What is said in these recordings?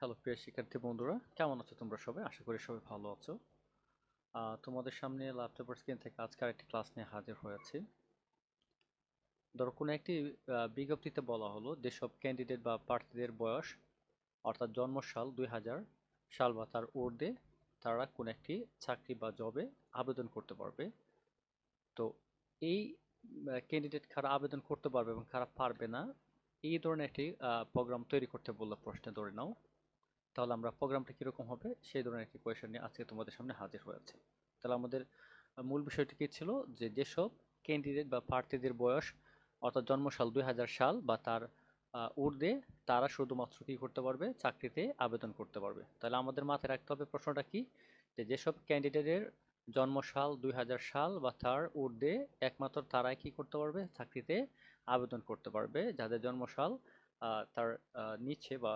Hello প্রিয় শিক্ষার্থী বন্ধুরা, কেমন আছো তোমরা সবাই? আশা করি সবাই ভালো আছো। তোমাদের সামনে ল্যাপটপের স্ক্রিন থেকে আজকে আরেকটি ক্লাস নিয়ে হাজির হয়েছি। ধরো কোনো একটি বিজ্ঞপ্তিতে বলা হলো যেসব ক্যান্ডিডেট বা প্রার্থীদের বয়স অর্থাৎ জন্মসাল 2000 সাল বা তার ঊর্ধ্বে তারা কোনো একটি চাকরি বা জবে আবেদন করতে পারবে। তো এই ক্যান্ডিডেট কারা আবেদন করতে পারবে এবং কারা পারবে না, এই ধরনের একটি প্রোগ্রাম তৈরি করতে বললো প্রশ্নে ধরে নাও। তাহলে আমরা প্রোগ্রামটা কিরকম হবে সেই ধরনের একটি কোয়েশ্চেন নিয়ে আজকে তোমাদের সামনে হাজির হয়েছে। তাহলে আমাদের মূল বিষয়টি কি ছিল, যে যেসব ক্যান্ডিডেট বা প্রার্থীদের বয়স অর্থাৎ জন্মসাল 2000 সাল বা তার ঊর্ধ্বে তারা শুধুমাত্র কি করতে পারবে, চাকরিতে আবেদন করতে পারবে। তাহলে আমাদের মাথায় রাখতে হবে প্রশ্নটা কি, যে যেসব ক্যান্ডিডেটের জন্মসাল 2000 সাল বা তার ঊর্ধ্বে একমাত্র তারাই কি করতে পারবে, চাকরিতে আবেদন করতে পারবে। যাদের জন্মসাল তার নিচে বা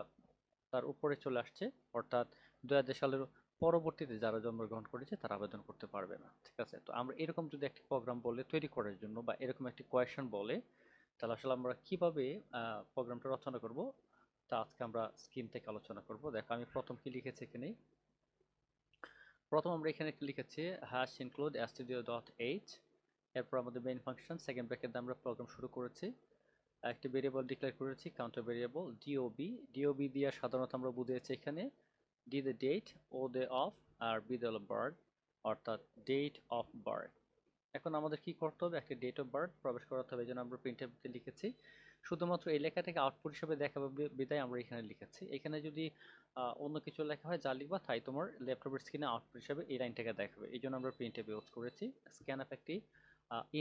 তার উপরে চলে আসছে, অর্থাৎ 2000 সালের পরবর্তীতে যারা জন্মগ্রহণ করেছে তারা আবেদন করতে পারবে না। ঠিক আছে, তো আমরা এরকম যদি একটি প্রোগ্রাম বলে তৈরি করার জন্য বা এরকম একটি কোয়েশ্চেন বলে, তাহলে আসলে আমরা কিভাবে প্রোগ্রামটা রচনা করব তা আজকে আমরা স্ক্রিন থেকে আলোচনা করব। দেখো আমি প্রথম কি লিখেছি এখানে। প্রথম আমরা এখানে লিখেছি hash include studio dot H, এরপর আমাদের মেইন ফাংশন সেকেন্ড ব্র্যাকেট দিয়ে আমরা প্রোগ্রাম শুরু করেছি। একটি ভেরিয়েবল ডিক্লেয়ার করেছি কাউন্টার ভেরিয়েবল ডিওবি। ডিওবি দিয়ে সাধারণত আমরা বুঝিয়েছি এখানে D the date, O the of, আর বি দ্য বার্থ, অর্থাৎ ডেট অফ বার্থ। এখন আমাদের কি করতে হবে, একটা ডেট অফ বার্থ প্রবেশ করাতে হবে, এই জন্য আমরা প্রিন্টএফতে লিখেছি। শুধুমাত্র এই লেখাটাকে আউটপুট হিসেবে দেখাবে বিধায় আমরা এখানে লিখেছি। এখানে যদি অন্য কিছু লেখা হয় যা লিখবা তাই তোমার ল্যাপটপের স্ক্রিনে আউটপুট হিসেবে এই লাইনটাকে দেখাবে, এই জন্য আমরা প্রিন্টএফ ইউজ করেছি। স্ক্যানআপ একটি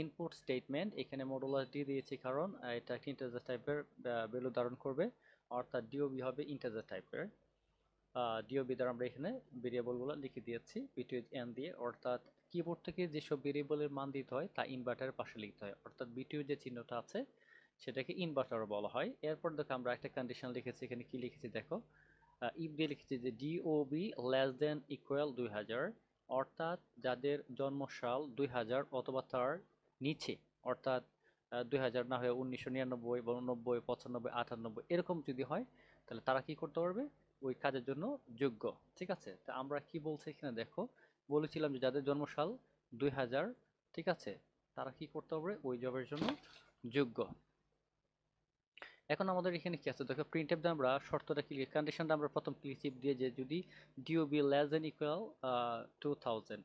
ইনপুট স্টেটমেন্ট, এখানে মডুলাস দিয়ে দিয়েছি কারণ এটা একটা ইন্টিজার টাইপের ভ্যালু ধারণ করবে, অর্থাৎ ডিওবি হবে ইন্টিজার টাইপের। ডিওবি দ্বারা আমরা এখানে ভেরিয়েবলগুলো লিখে দিয়েছি বিটুইন এন দিয়ে, অর্থাৎ কিবোর্ড থেকে যেসব ভেরিয়েবলের মান দিতে হয় তা ইনভার্টারের পাশে লিখতে হয়, অর্থাৎ বিটুইন যে চিহ্নটা আছে সেটাকে ইনভার্টার বলা হয়। এরপর দেখো আমরা একটা কন্ডিশন লিখেছি, এখানে কি লিখেছি দেখো, ইফ দিয়ে লিখেছি যে ডিওবি লেস দেন ইকুয়াল 2000, অর্থাৎ যাদের জন্মসাল 2000 অথবা তার নিচে, অর্থাৎ 2000 না হয়ে 1999 বা 90 95 98 এরকম যদি হয়, তাহলে তারা কি করতে পারবে, ওই কাজের জন্য যোগ্য। ঠিক আছে, তা আমরা কি বলছি এখানে দেখো, বলেছিলাম যে যাদের জন্মসাল 2000, ঠিক আছে, তারা কি করতে পারবে, ওই জবের জন্য যোগ্য। এখন আমাদের এখানে কি আছে দেখো, প্রিন্টএফ দিয়ে আমরা শর্তটা কি কন্ডিশনটা আমরা প্রথম ক্লিক দিয়ে যে যদি ডিওবি লেস দেন ইকুয়াল 2000,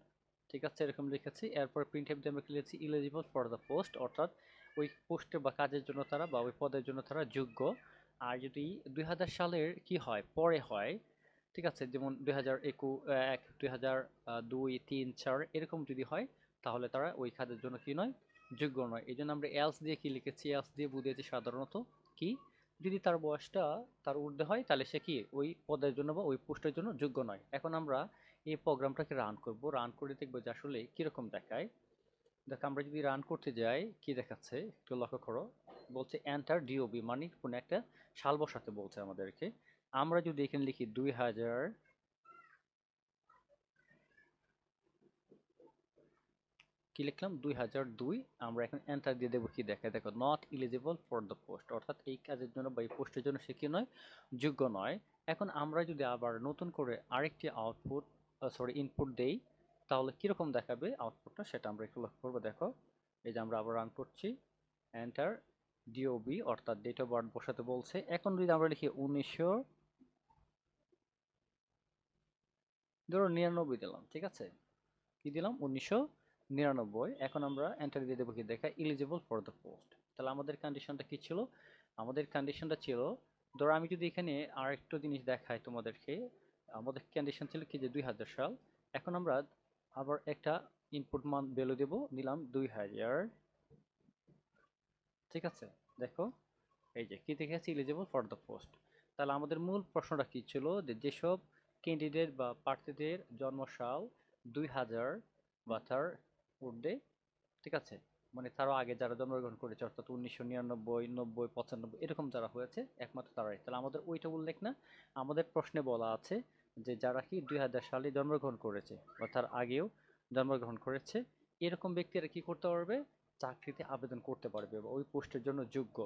ঠিক আছে, এরকম লিখেছি। এরপর প্রিন্টএফ দিয়ে আমরা কি লিখেছি এলিজিবল ফর দ্য পোস্ট, অর্থাৎ ওই পোস্টে বা কাজের জন্য তারা বা ওই পদের জন্য তারা যোগ্য। আর যদি 2000 সালের কি হয় পরে হয়, ঠিক আছে, যেমন 2001, 2002, 3, 4 এরকম যদি হয়, তাহলে তারা ওই কাজের জন্য কি নয়, যোগ্য নয়। এই জন্য আমরা এলস দিয়ে কি লিখেছি, এলস দিয়ে বুঝিয়েছি সাধারণত কি, যদি তার বয়সটা তার ঊর্ধ্বে হয় তাহলে সে কি ওই পদের জন্য বা ওই পোস্টের জন্য যোগ্য নয়। এখন আমরা এই প্রোগ্রামটাকে রান করব, রান করে দেখবো যে আসলে কিরকম দেখায়। দেখ আমরা যদি রান করতে যাই কি দেখাচ্ছে একটু লক্ষ্য করো, বলছে এন্টার ডিওবি, মানে কোন একটা সাল বসাতে বলছে আমাদেরকে। আমরা যদি এখানে লিখি 2000, কি লিখলাম 2002, আমরা এখন এন্টার দিয়ে দেবো, কি দেখায় দেখো not eligible for the post, অর্থাৎ এই কাজের জন্য বা এই পোস্টের জন্য সে কি নয়, যোগ্য নয়। এখন আমরা যদি আবার নতুন করে আরেকটি আউটপুট ইনপুট দেই, তাহলে কিরকম দেখাবে আউটপুটটা সেটা আমরা একটু লক্ষ্য করবো। দেখো এই যে আমরা আবার রান করছি, এন্টার ডিওবি অর্থাৎ ডেট অফ বার্থ বসাতে বলছে। এখন যদি আমরা লিখি 1999 দিলাম, ঠিক আছে, কি দিলাম 1999, এখন আমরা এন্টার দিয়ে দেবো, কি দেখা এলিজিবল ফর দ্য পোস্ট। তাহলে আমাদের কন্ডিশনটা কি ছিল, আমাদের কন্ডিশনটা ছিল, ধরো আমি যদি এখানে আর একটু জিনিস দেখাই তোমাদেরকে, আমাদের কন্ডিশন ছিল কি যে 2000 সাল। এখন আমরা আবার একটা ইনপুট মান ভ্যালু দেব, নিলাম 2000, ঠিক আছে, দেখো এই যে কি দেখেছি এলিজিবল ফর দ্য পোস্ট। তাহলে আমাদের মূল প্রশ্নটা কি ছিল, যে যেসব ক্যান্ডিডেট বা প্রার্থীদের জন্মসাল 2000 বা তার ঊর্ধ্বে, ঠিক আছে, মানে তারও আগে যারা জন্মগ্রহণ করেছে, অর্থাৎ 1999, 90, 95 এরকম যারা হয়েছে একমাত্র তারাই। তাহলে আমাদের ওইটা উল্লেখ না, আমাদের প্রশ্নে বলা আছে যে যারা কি 2000 সালে জন্মগ্রহণ করেছে বা তার আগেও জন্মগ্রহণ করেছে, এরকম ব্যক্তিরা কি করতে পারবে, চাকরিতে আবেদন করতে পারবে বা ওই পোস্টের জন্য যোগ্য।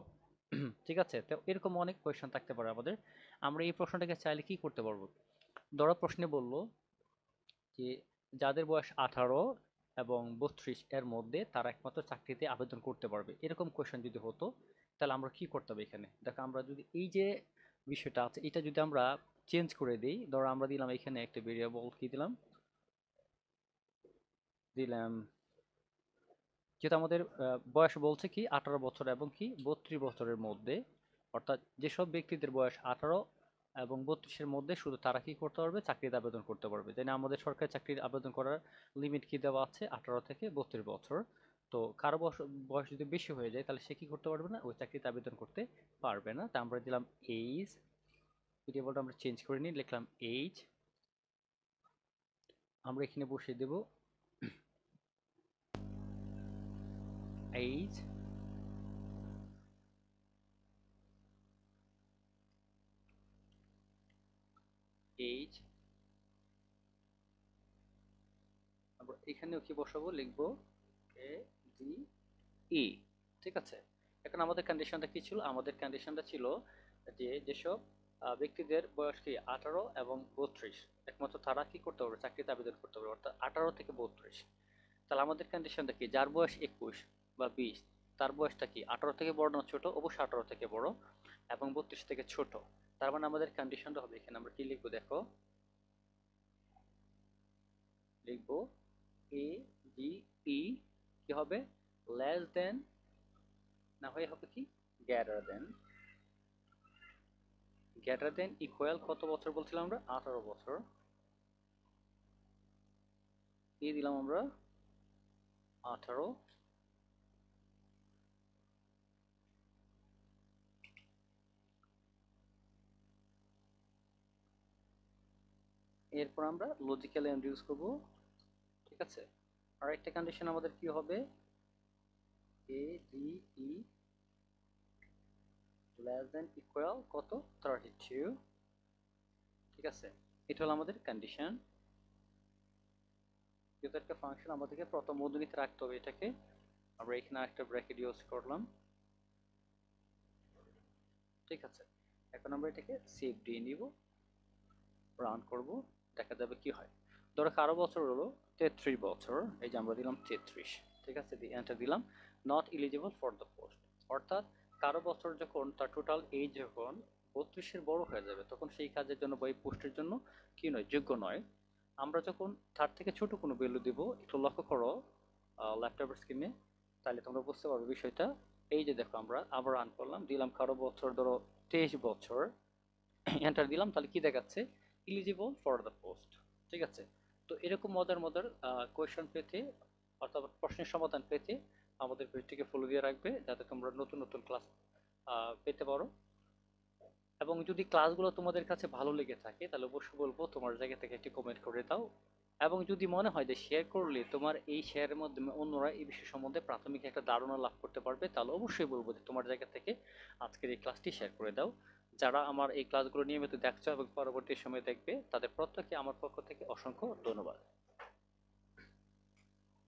ঠিক আছে, তো এরকম অনেক কোয়েশ্চেন থাকতে পারে আমাদের। আমরা এই প্রশ্নটাকে চাইলে কি করতে পারবো, ধরো প্রশ্নে বললো যে যাদের বয়স 18 এবং 32 এর মধ্যে তারা একমাত্র চাকরিতে আবেদন করতে পারবে, এরকম কোয়েশ্চেন যদি হতো তাহলে আমরা কি করতে হবে এখানে দেখো। আমরা যদি এই যে বিষয়টা আছে এটা যদি আমরা চেঞ্জ করে দিই, ধরো আমরা দিলাম এখানে একটা ভেরিয়েবল, কি দিলাম, দিলাম যেটা আমাদের বয়স বলছে কি 18 বছর এবং কি 32 বছরের মধ্যে, অর্থাৎ যেসব ব্যক্তিদের বয়স 18 এবং 32-এর মধ্যে শুধু তারা কি করতে পারবে, চাকরিতে আবেদন করতে পারবে। যেন আমাদের সরকারি চাকরির আবেদন করার লিমিট কি দেওয়া আছে, 18 থেকে 32 বছর। তো কারো বয়স বয়স যদি বেশি হয়ে যায় তাহলে সে কি করতে পারবে না, ওই চাকরিতে আবেদন করতে পারবে না। তা আমরা দিলাম এইজ, ভেরিয়েবলটা আমরা চেঞ্জ করে নিই, লিখলাম এইজ, আমরা এখানে বসিয়ে দেব এইজ, এইজ, আমরা এখানেও কি বসাবো, লিখবো এ জি ই। ঠিক আছে, এখন আমাদের কন্ডিশনটা কি ছিল, আমাদের কন্ডিশনটা ছিল যে যেসব ব্যক্তিদের বয়স কি 18 এবং 32, একমাত্র তারা কি করতে পারবে, চাকরিতে আবেদন করতে পারবে, অর্থাৎ 18 থেকে 32। তাহলে আমাদের কন্ডিশনটা কি, যার বয়স 21 বা 20, তার বয়সটা কি 18 থেকে বড় না ছোট, অবশ্যই 18 থেকে বড়, এবং 32 থেকে ছোট। তার মানে আমাদের কন্ডিশনটা হবে, এখানে আমরা কি লিখবো দেখো, লিখবো এ জি ই, কি হবে, লেস দেন, না হয়ে হবে কি, greater than, greater than equal কত বছর বলছিলাম আমরা, 18 বছর, দিয়ে দিলাম আমরা 18। এরপর আমরা লজিক্যাল এন্ড ইউজ করব। ঠিক আছে, আর একটা কন্ডিশন আমাদের কি হবে, A D E less than equal কত, 32। ঠিক আছে, এটা হলো আমাদের কন্ডিশন। যেহেতু একটা ফাংশন আমাদেরকে প্রথম বন্ধনীতে রাখতে হবে এটাকে, আমরা এখানে একটা ব্র্যাকেট ইউজ করলাম। ঠিক আছে, এখন আমরা এটাকে সেভ দিয়ে নিব, রান করব, দেখা যাবে কি হয়। ধরো কারো বছর হলো 33 বছর, এই যে আমরা দিলাম 33। ঠিক আছে, দিয়ে এন্টার দিলাম, not eligible for the post, অর্থাৎ কারো বছর যখন তার টোটাল এজ যখন 32-এর বড় হয়ে যাবে তখন সেই কাজের জন্য বা এই পোস্টের জন্য কি নয়, যোগ্য নয়। আমরা যখন তার থেকে ছোট কোনো ভ্যালু দিব, একটু লক্ষ্য করো ল্যাপটপের স্ক্রিনে, তাহলে তোমরা বুঝতে পারবে বিষয়টা। এই যে দেখো, আমরা আবার রান করলাম, দিলাম কারো বছর ধরো 23 বছর, এন্টার দিলাম, তাহলে কি দেখাচ্ছে, এলিজিবল ফর দ্য পোস্ট। ঠিক আছে, তো এরকম মজার মজার কোয়েশ্চেন পেতে অথবা প্রশ্নের সমাধান পেতে আমাদের পেজটিকে ফলো দিয়ে রাখবে, যাতে তোমরা নতুন নতুন ক্লাস পেতে পারো। এবং যদি ক্লাসগুলো তোমাদের কাছে ভালো লেগে থাকে তাহলে অবশ্যই বলবো তোমার জায়গা থেকে একটি কমেন্ট করে দাও। এবং যদি মনে হয় যে শেয়ার করলে তোমার এই শেয়ারের মাধ্যমে অন্যরা এই বিষয় সম্বন্ধে প্রাথমিক একটা ধারণা লাভ করতে পারবে, তাহলে অবশ্যই বলবো যে তোমার জায়গা থেকে আজকের এই ক্লাসটি শেয়ার করে দাও। যারা আমার এই ক্লাসগুলো নিয়মিত দেখছো এবং পরবর্তী সময়ে দেখবে তাদের প্রত্যেককে আমার পক্ষ থেকে অসংখ্য ধন্যবাদ।